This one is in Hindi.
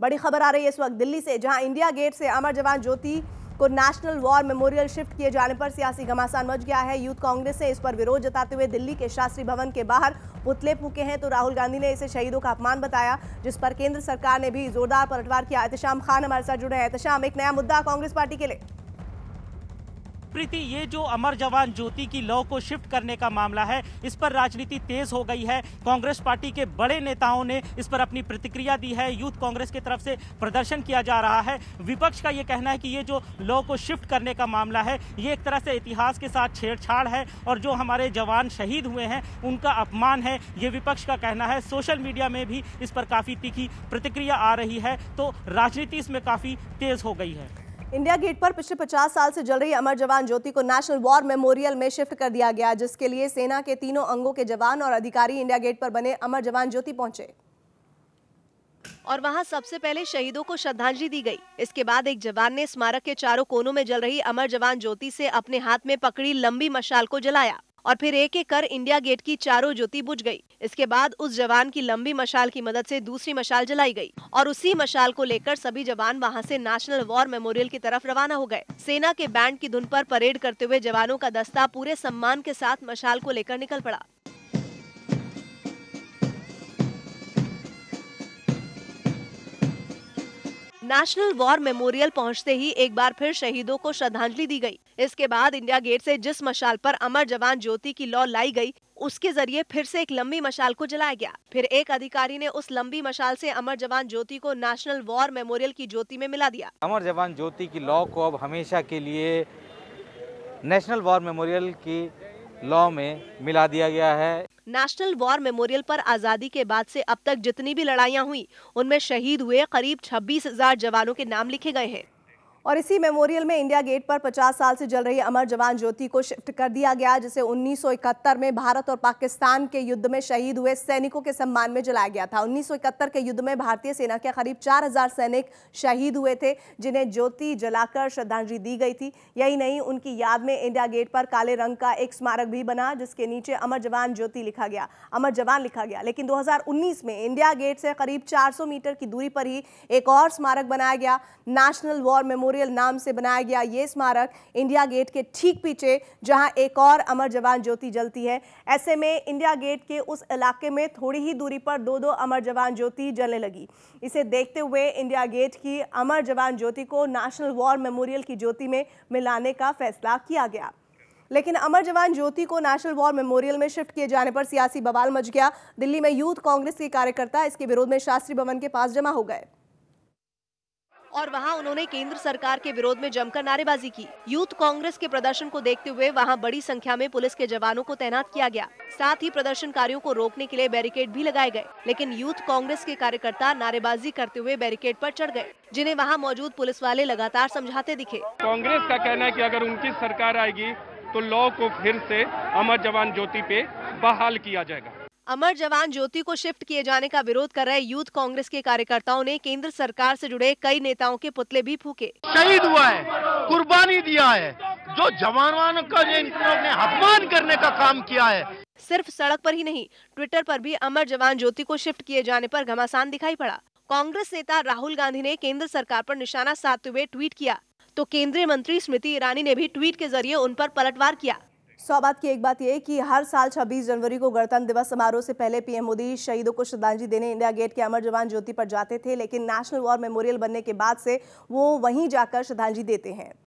बड़ी खबर आ रही है इस वक्त दिल्ली से, जहां इंडिया गेट से अमर जवान ज्योति को नेशनल वॉर मेमोरियल शिफ्ट किए जाने पर सियासी घमासान मच गया है। यूथ कांग्रेस ने इस पर विरोध जताते हुए दिल्ली के शास्त्री भवन के बाहर पुतले फूके हैं, तो राहुल गांधी ने इसे शहीदों का अपमान बताया, जिस पर केंद्र सरकार ने भी जोरदार पलटवार किया। एहतशाम खान हमारे साथ जुड़े हैं। एहतशाम, एक नया मुद्दा कांग्रेस पार्टी के लिए। प्रीति, ये जो अमर जवान ज्योति की लौ को शिफ्ट करने का मामला है, इस पर राजनीति तेज हो गई है। कांग्रेस पार्टी के बड़े नेताओं ने इस पर अपनी प्रतिक्रिया दी है। यूथ कांग्रेस की तरफ से प्रदर्शन किया जा रहा है। विपक्ष का ये कहना है कि ये जो लौ को शिफ्ट करने का मामला है, ये एक तरह से इतिहास के साथ छेड़छाड़ है और जो हमारे जवान शहीद हुए हैं उनका अपमान है, ये विपक्ष का कहना है। सोशल मीडिया में भी इस पर काफ़ी तीखी प्रतिक्रिया आ रही है, तो राजनीति इसमें काफ़ी तेज हो गई है। इंडिया गेट पर पिछले 50 साल से जल रही अमर जवान ज्योति को नेशनल वॉर मेमोरियल में शिफ्ट कर दिया गया, जिसके लिए सेना के तीनों अंगों के जवान और अधिकारी इंडिया गेट पर बने अमर जवान ज्योति पहुंचे और वहां सबसे पहले शहीदों को श्रद्धांजलि दी गई। इसके बाद एक जवान ने स्मारक के चारों कोनों में जल रही अमर जवान ज्योति से अपने हाथ में पकड़ी लंबी मशाल को जलाया और फिर एक एक कर इंडिया गेट की चारों ज्योति बुझ गई। इसके बाद उस जवान की लंबी मशाल की मदद से दूसरी मशाल जलाई गई और उसी मशाल को लेकर सभी जवान वहां से नेशनल वॉर मेमोरियल की तरफ रवाना हो गए। सेना के बैंड की धुन पर परेड करते हुए जवानों का दस्ता पूरे सम्मान के साथ मशाल को लेकर निकल पड़ा। नेशनल वॉर मेमोरियल पहुंचते ही एक बार फिर शहीदों को श्रद्धांजलि दी गई। इसके बाद इंडिया गेट से जिस मशाल पर अमर जवान ज्योति की लौ लाई गई, उसके जरिए फिर से एक लंबी मशाल को जलाया गया। फिर एक अधिकारी ने उस लंबी मशाल से अमर जवान ज्योति को नेशनल वॉर मेमोरियल की ज्योति में मिला दिया। अमर जवान ज्योति की लौ को अब हमेशा के लिए नेशनल वॉर मेमोरियल की लॉ में मिला दिया गया है। नेशनल वॉर मेमोरियल पर आजादी के बाद से अब तक जितनी भी लड़ाइयां हुई, उनमें शहीद हुए करीब 26,000 जवानों के नाम लिखे गए हैं। और इसी मेमोरियल में इंडिया गेट पर 50 साल से जल रही अमर जवान ज्योति को शिफ्ट कर दिया गया, जिसे 1971 में भारत और पाकिस्तान के युद्ध में शहीद हुए सैनिकों के सम्मान में जलाया गया था। 1971 के युद्ध में भारतीय सेना के करीब 4,000 सैनिक शहीद हुए थे, जिन्हें ज्योति जलाकर श्रद्धांजलि दी गई थी। यही नहीं, उनकी याद में इंडिया गेट पर काले रंग का एक स्मारक भी बना, जिसके नीचे अमर जवान ज्योति लिखा गया, अमर जवान लिखा गया। लेकिन 2019 में इंडिया गेट से करीब 400 मीटर की दूरी पर ही एक और स्मारक बनाया गया। नेशनल वॉर मेमोरियल नाम से बनाया गया ये स्मारक इंडिया गेट के ठीक पीछे, जहां एक और अमर जवान ज्योति जलती है। ऐसे में इंडिया गेट के उस इलाके में थोड़ी ही दूरी पर दो अमर जवान ज्योति जलने लगी। इसे देखते हुए इंडिया गेट की अमर जवान ज्योति को नेशनल वॉर मेमोरियल की ज्योति में मिलाने का फैसला किया गया। लेकिन अमर जवान ज्योति को नेशनल वॉर मेमोरियल में शिफ्ट किए जाने पर सियासी बवाल मच गया। दिल्ली में यूथ कांग्रेस के कार्यकर्ता इसके विरोध में शास्त्री भवन के पास जमा हो गए और वहां उन्होंने केंद्र सरकार के विरोध में जमकर नारेबाजी की। यूथ कांग्रेस के प्रदर्शन को देखते हुए वहां बड़ी संख्या में पुलिस के जवानों को तैनात किया गया। साथ ही प्रदर्शनकारियों को रोकने के लिए बैरिकेड भी लगाए गए, लेकिन यूथ कांग्रेस के कार्यकर्ता नारेबाजी करते हुए बैरिकेड पर चढ़ गए, जिन्हें वहाँ मौजूद पुलिस वाले लगातार समझाते दिखे। कांग्रेस का कहना है कि अगर उनकी सरकार आएगी तो लॉ को फिर से अमर जवान ज्योति पे बहाल किया जाएगा। अमर जवान ज्योति को शिफ्ट किए जाने का विरोध कर रहे यूथ कांग्रेस के कार्यकर्ताओं ने केंद्र सरकार से जुड़े कई नेताओं के पुतले भी फूके। शहीद हुआ है, कुर्बानी दिया है, जो जवानों का इन्होंने अपमान करने का काम किया है। सिर्फ सड़क पर ही नहीं, ट्विटर पर भी अमर जवान ज्योति को शिफ्ट किए जाने पर घमासान दिखाई पड़ा। कांग्रेस नेता राहुल गांधी ने केंद्र सरकार पर निशाना साधते हुए ट्वीट किया, तो केंद्रीय मंत्री स्मृति ईरानी ने भी ट्वीट के जरिए उन पर पलटवार किया। बात की एक बात यह कि हर साल 26 जनवरी को गणतंत्र दिवस समारोह से पहले पीएम मोदी शहीदों को श्रद्धांजलि देने इंडिया गेट के अमर जवान ज्योति पर जाते थे, लेकिन नेशनल वॉर मेमोरियल बनने के बाद से वो वहीं जाकर श्रद्धांजलि देते हैं।